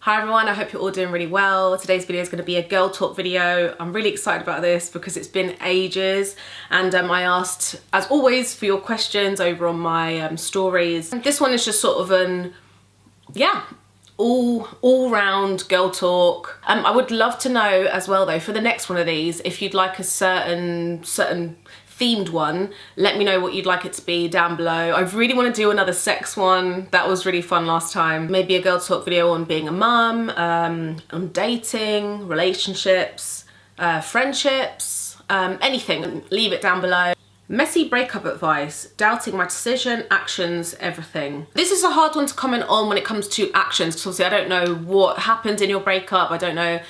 Hi everyone, I hope you're all doing really well. Today's video is going to be a girl talk video. I'm really excited about this because it's been ages, and I asked, as always, for your questions over on my stories. This one is just sort of an, all-round girl talk. I would love to know as well though, for the next one of these, if you'd like a certain themed one, let me know what you'd like it to be down below. I really want to do another sex one. That was really fun last time. Maybe a girl talk video on being a mum, on dating, relationships, friendships, anything. Leave it down below. Messy breakup advice, doubting my decision, actions, everything. This is a hard one to comment on when it comes to actions, because obviously I don't know what happened in your breakup. I don't know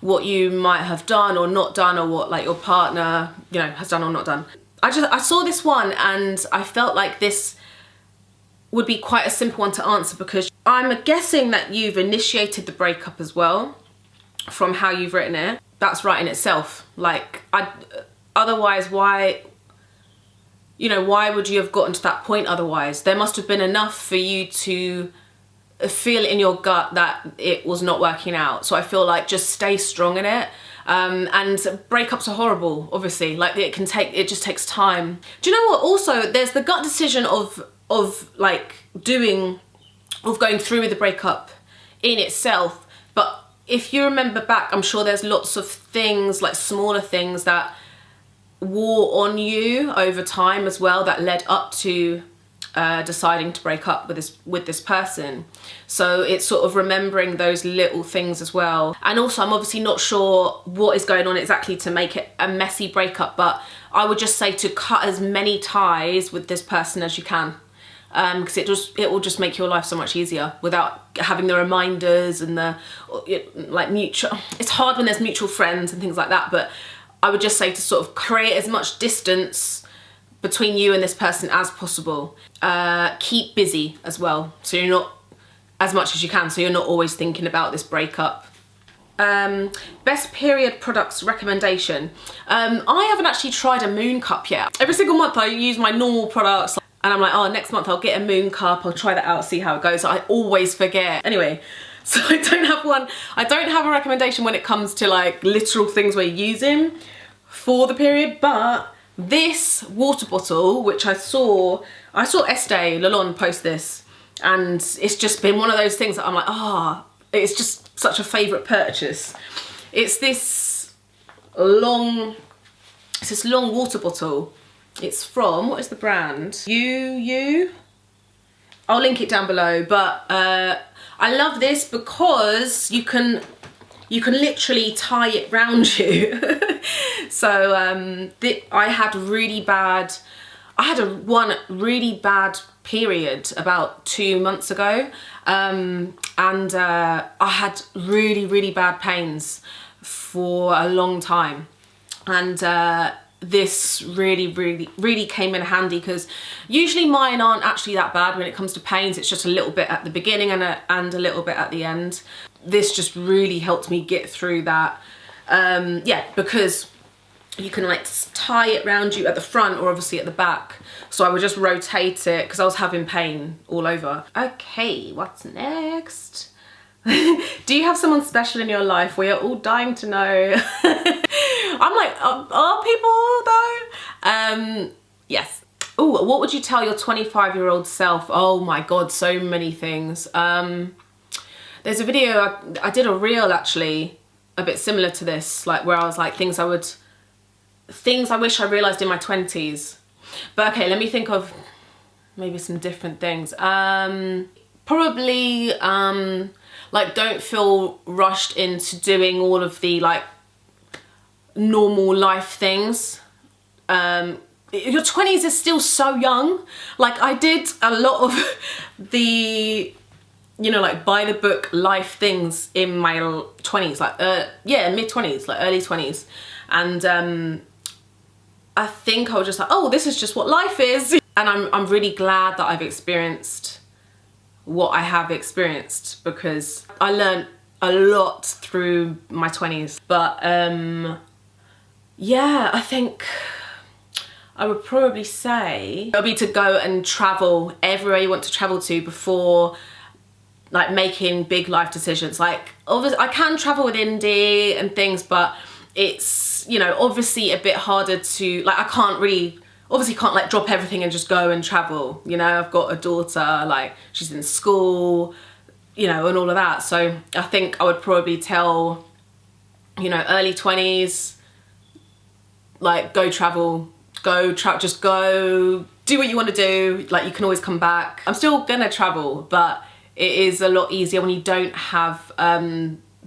what you might have done or not done, or what like your partner, has done or not done. I saw this one and I felt like this would be quite a simple one to answer, because I'm guessing that you've initiated the breakup as well from how you've written it. That's right in itself. Like, otherwise why would you have gotten to that point otherwise? There must have been enough for you to feel in your gut that it was not working out. So I feel like just stay strong in it. And breakups are horrible, obviously. Like, it just takes time. Do you know what? Also, there's the gut decision of going through with the breakup in itself. But if you remember back, I'm sure there's lots of things, like smaller things, that wore on you over time as well, that led up to deciding to break up with this person. So it's sort of remembering those little things as well. And also, I'm obviously not sure what is going on exactly to make it a messy breakup, but I would just say to cut as many ties with this person as you can, because it will just make your life so much easier without having the reminders and mutual. It's hard when there's mutual friends and things like that, but I would just say to sort of create as much distance between you and this person as possible. Keep busy as well, so you're not, as much as you can, so you're not always thinking about this breakup. Best period products recommendation. I haven't actually tried a moon cup yet. Every single month I use my normal products, and I'm like, oh, next month I'll get a moon cup, I'll try that out, see how it goes. I always forget. Anyway, so I don't have one. I don't have a recommendation when it comes to like literal things we're using for the period, but this water bottle, which I saw Estee Lalonde post this, and it's just been one of those things that I'm like, it's just such a favourite purchase. It's this long water bottle. It's from, what is the brand? Yuyu. I'll link it down below, but I love this because you can literally tie it round you. So I had one really bad period about 2 months ago, and I had really bad pains for a long time, and this really came in handy, because usually mine aren't actually that bad when it comes to pains. It's just a little bit at the beginning and a little bit at the end. This just really helped me get through that. Because you can like tie it around you at the front or obviously at the back. So I would just rotate it because I was having pain all over. Okay, what's next? Do you have someone special in your life? We are all dying to know. I'm like, are people though? Yes. Oh, what would you tell your 25-year-old self? Oh my God, so many things. There's a video, I did a reel actually, a bit similar to this, like where I was like, things I wish I realised in my 20s. But okay, let me think of maybe some different things. Probably, like, don't feel rushed into doing all of the like normal life things. Your 20s is still so young. Like, I did a lot of the, like by the book life things in my 20s, like mid-20s, like early 20s, and I think I was just like, oh, this is just what life is. And I'm really glad that I've experienced what I have experienced, because I learned a lot through my 20s. But yeah, I think I would probably say it would be to go and travel everywhere you want to travel to before like making big life decisions. Like obviously I can travel with Indy and things, but it's, you know, obviously a bit harder to, like, I can't really, obviously can't like drop everything and just go and travel. You know, I've got a daughter, like she's in school, you know, and all of that. So I think I would probably tell, you know, early 20s, like go travel, just go do what you want to do. Like you can always come back. I'm still gonna travel, but it is a lot easier when you don't have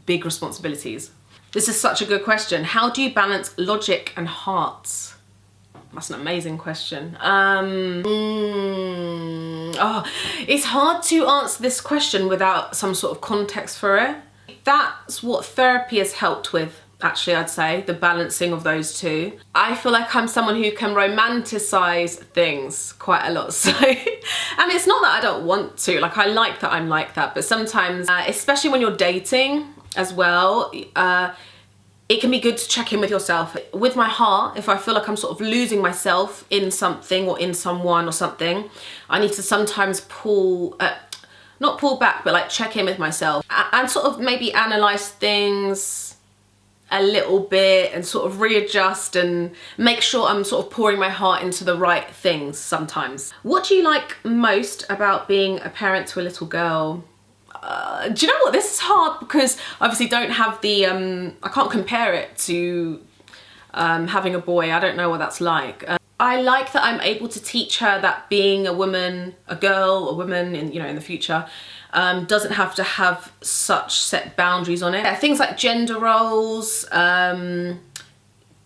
big responsibilities. This is such a good question. How do you balance logic and heart? That's an amazing question. It's hard to answer this question without some sort of context for it. That's what therapy has helped with, actually, I'd say, the balancing of those two. I feel like I'm someone who can romanticize things quite a lot. So, and it's not that I don't want to, like I like that I'm like that, but sometimes, especially when you're dating as well, it can be good to check in with yourself. With my heart, if I feel like I'm sort of losing myself in something or in someone or something, I need to sometimes not pull back, but like check in with myself and sort of maybe analyze things a little bit and sort of readjust and make sure I'm sort of pouring my heart into the right things sometimes. What do you like most about being a parent to a little girl? Do you know what, this is hard because obviously don't have the, I can't compare it to having a boy. I don't know what that's like. I like that I'm able to teach her that being a woman, a woman in, you know, in the future, doesn't have to have such set boundaries on it. Things like gender roles,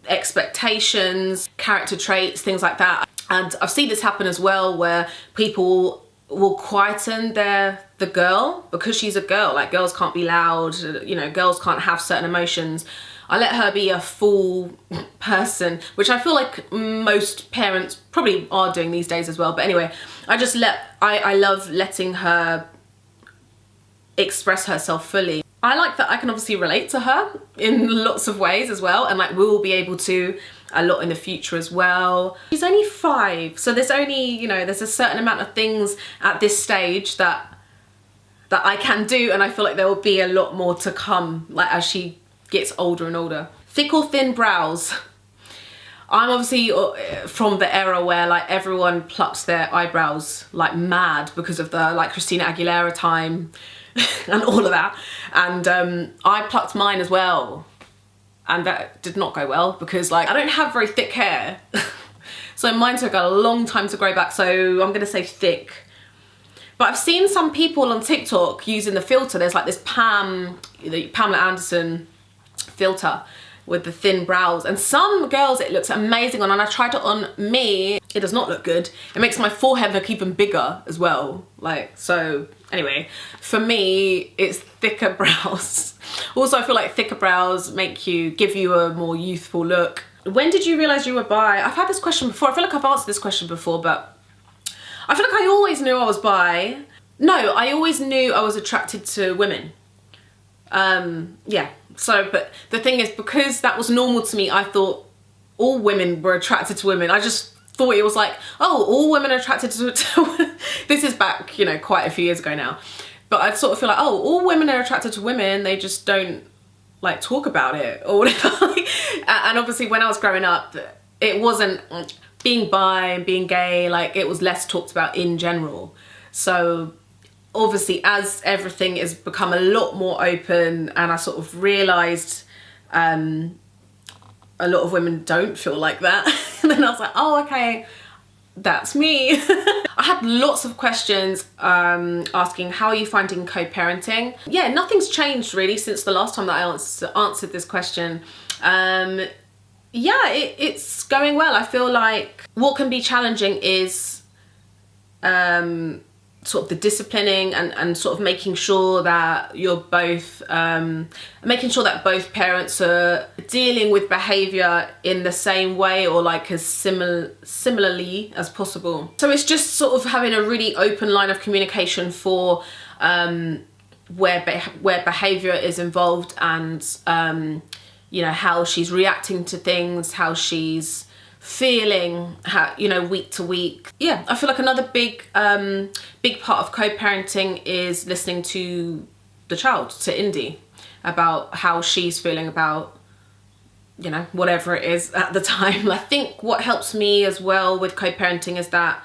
expectations, character traits, things like that. And I've seen this happen as well, where people will quieten the girl because she's a girl. Like girls can't be loud, you know, girls can't have certain emotions. I let her be a full person, which I feel like most parents probably are doing these days as well. But anyway, I love letting her express herself fully. I like that I can obviously relate to her in lots of ways as well, and like we will be able to a lot in the future as well. She's only 5, so there's only, you know, there's a certain amount of things at this stage that I can do, and I feel like there will be a lot more to come, like as she gets older and older. Thick or thin brows? I'm obviously from the era where like everyone plucks their eyebrows like mad because of the like Christina Aguilera time and all of that, and I plucked mine as well, and that did not go well because like I don't have very thick hair so mine took a long time to grow back, so I'm gonna say thick. But I've seen some people on TikTok using the filter. There's like this Pamela Anderson filter with the thin brows, and some girls it looks amazing on, and I tried it on me. It does not look good. It makes my forehead look even bigger as well. Like, so anyway, for me it's thicker brows. Also, I feel like thicker brows give you a more youthful look. When did you realize you were bi? I've had this question before. I feel like I've answered this question before, but I feel like I always knew I was bi. No, I always knew I was attracted to women. Yeah, so, but the thing is, because that was normal to me, I thought all women were attracted to women. I just thought it was like, oh, all women are attracted to this is back, you know, quite a few years ago now. But I sort of feel like, oh, all women are attracted to women, they just don't like talk about it or whatever. And obviously when I was growing up, it wasn't being bi and being gay, like it was less talked about in general. So obviously as everything has become a lot more open, and I sort of realised a lot of women don't feel like that, and then I was like, oh, okay, that's me. I had lots of questions asking, how are you finding co-parenting? Yeah, nothing's changed really since the last time that I answered this question. Yeah, it's going well. I feel like what can be challenging is sort of the disciplining and sort of making sure that you're both, making sure that both parents are dealing with behaviour in the same way or like as similarly as possible. So it's just sort of having a really open line of communication for where behaviour is involved, and you know, how she's reacting to things, how she's feeling how, you know, week to week. Yeah, I feel like another big part of co-parenting is listening to the child, to Indy, about how she's feeling about, you know, whatever it is at the time. I think what helps me as well with co-parenting is that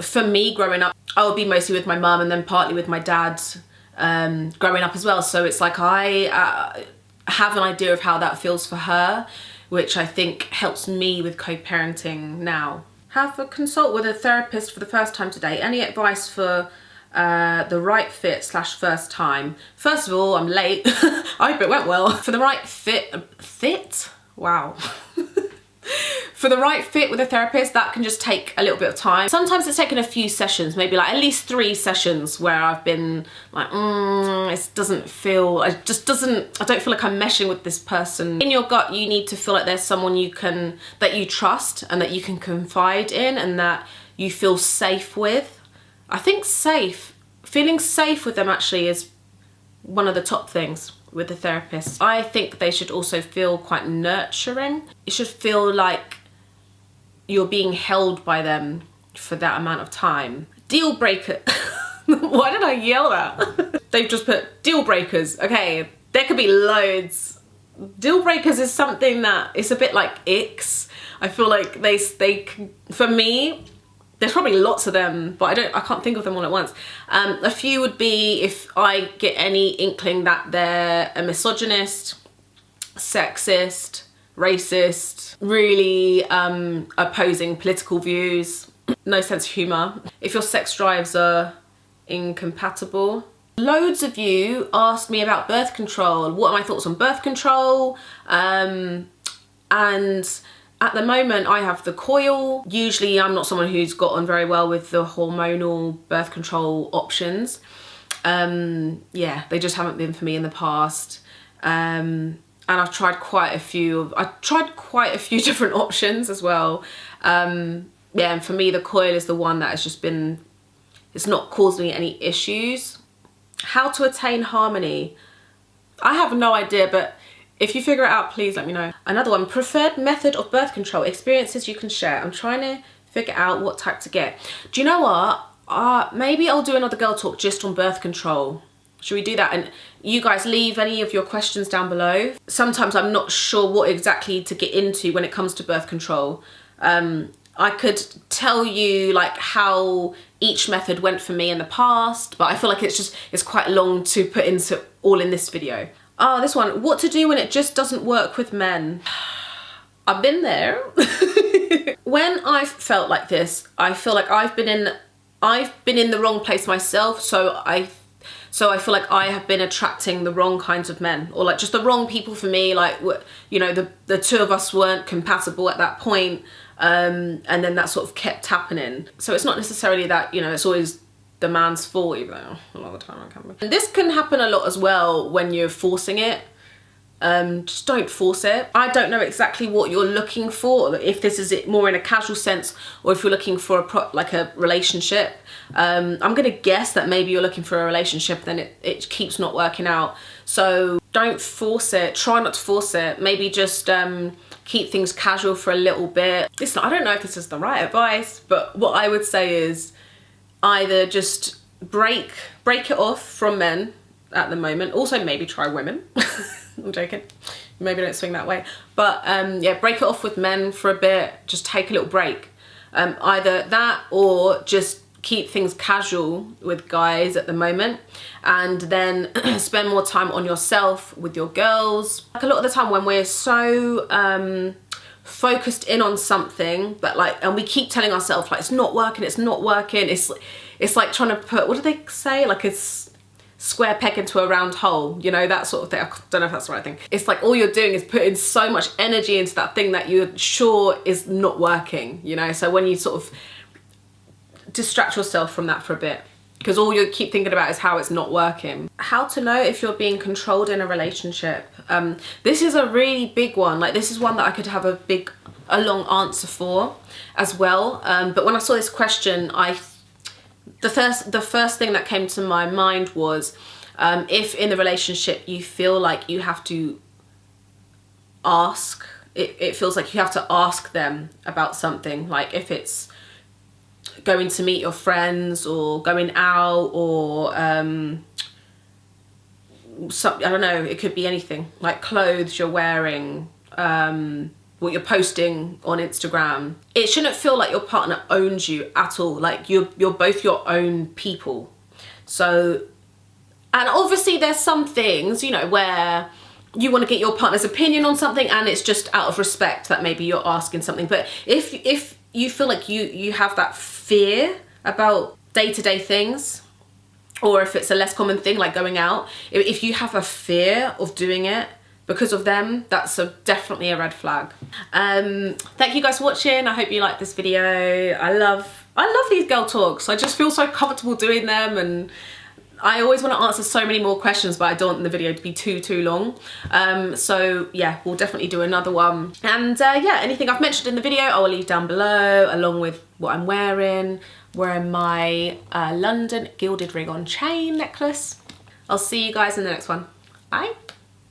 for me growing up, I would be mostly with my mum and then partly with my dad growing up as well. So it's like I have an idea of how that feels for her, which I think helps me with co-parenting now. Have a consult with a therapist for the first time today. Any advice for the right fit / first time? First of all, I'm late. I hope it went well. For the right fit? Wow. For the right fit with a therapist, that can just take a little bit of time. Sometimes it's taken a few sessions, maybe like at least 3 sessions where I've been like, it doesn't feel, I don't feel like I'm meshing with this person. In your gut, you need to feel like there's someone that you trust and that you can confide in and that you feel safe with. I think feeling safe with them actually is one of the top things with the therapist. I think they should also feel quite nurturing. It should feel like you're being held by them for that amount of time. Deal breaker. Why did I yell that? They've just put deal breakers. Okay, there could be loads. Deal breakers is something that it's a bit like icks. I feel like they for me, there's probably lots of them, but I can't think of them all at once. A few would be if I get any inkling that they're a misogynist, sexist, racist, really opposing political views, no sense of humour. If your sex drives are incompatible. Loads of you asked me about birth control. What are my thoughts on birth control? And at the moment I have the coil. Usually I'm not someone who's got on very well with the hormonal birth control options. Yeah, they just haven't been for me in the past. And I've tried quite a few different options as well. Yeah, and for me the coil is the one that has just been, it's not caused me any issues. How to attain harmony. I have no idea, but if you figure it out, please let me know. Another one, preferred method of birth control, experiences you can share. I'm trying to figure out what type to get. Do you know what? Maybe I'll do another girl talk just on birth control. Should we do that? And you guys leave any of your questions down below. Sometimes I'm not sure what exactly to get into when it comes to birth control. I could tell you like how each method went for me in the past, but I feel like it's quite long to put into all in this video. Oh, this one, what to do when it just doesn't work with men. I've been there. When I've felt like this, I feel like I've been in the wrong place myself, so I feel like I have been attracting the wrong kinds of men, or like just the wrong people for me. Like, you know, the two of us weren't compatible at that point, and then that sort of kept happening. So it's not necessarily that, you know, it's always the man's fault, even though a lot of the time I can be. And this can happen a lot as well when you're forcing it. Just don't force it. I don't know exactly what you're looking for, if this is it more in a casual sense or if you're looking for a relationship. I'm gonna guess that maybe you're looking for a relationship, then it keeps not working out. So don't force it. Try not to force it. Maybe just keep things casual for a little bit. Listen, I don't know if this is the right advice, but what I would say is either just break it off from men at the moment. Also maybe try women. I'm joking. Maybe don't swing that way. But yeah, break it off with men for a bit. Just take a little break. Either that or just keep things casual with guys at the moment, and then spend more time on yourself with your girls. Like a lot of the time when we're so focused in on something, but like, and we keep telling ourselves like it's not working, it's like trying to put, what do they say, like it's square peg into a round hole, you know, that sort of thing. I don't know if that's the right thing. It's like all you're doing is putting so much energy into that thing that you're sure is not working, you know. So when you sort of distract yourself from that for a bit, because all you keep thinking about is how it's not working. How to know if you're being controlled in a relationship. This is a really big one. Like, this is one that I could have a long answer for as well. But when I saw this question, the first thing that came to my mind was if in the relationship you feel like you have to ask it feels like you have to ask them about something. Like if it's going to meet your friends or going out or I don't know, it could be anything, like clothes you're wearing, what you're posting on Instagram. It shouldn't feel like your partner owns you at all. Like you're both your own people. So, and obviously there's some things, you know, where you want to get your partner's opinion on something and it's just out of respect that maybe you're asking something. But if you feel like you have that fear about day-to-day things, or if it's a less common thing like going out, if you have a fear of doing it because of them, that's definitely a red flag. Thank you guys for watching. I hope you liked this video. I love these girl talks. I just feel so comfortable doing them, and I always want to answer so many more questions, but I don't want the video to be too long. So yeah, we'll definitely do another one. And yeah, anything I've mentioned in the video, I will leave down below, along with what I'm wearing. Wearing my London gilded ring on chain necklace. I'll see you guys in the next one. Bye.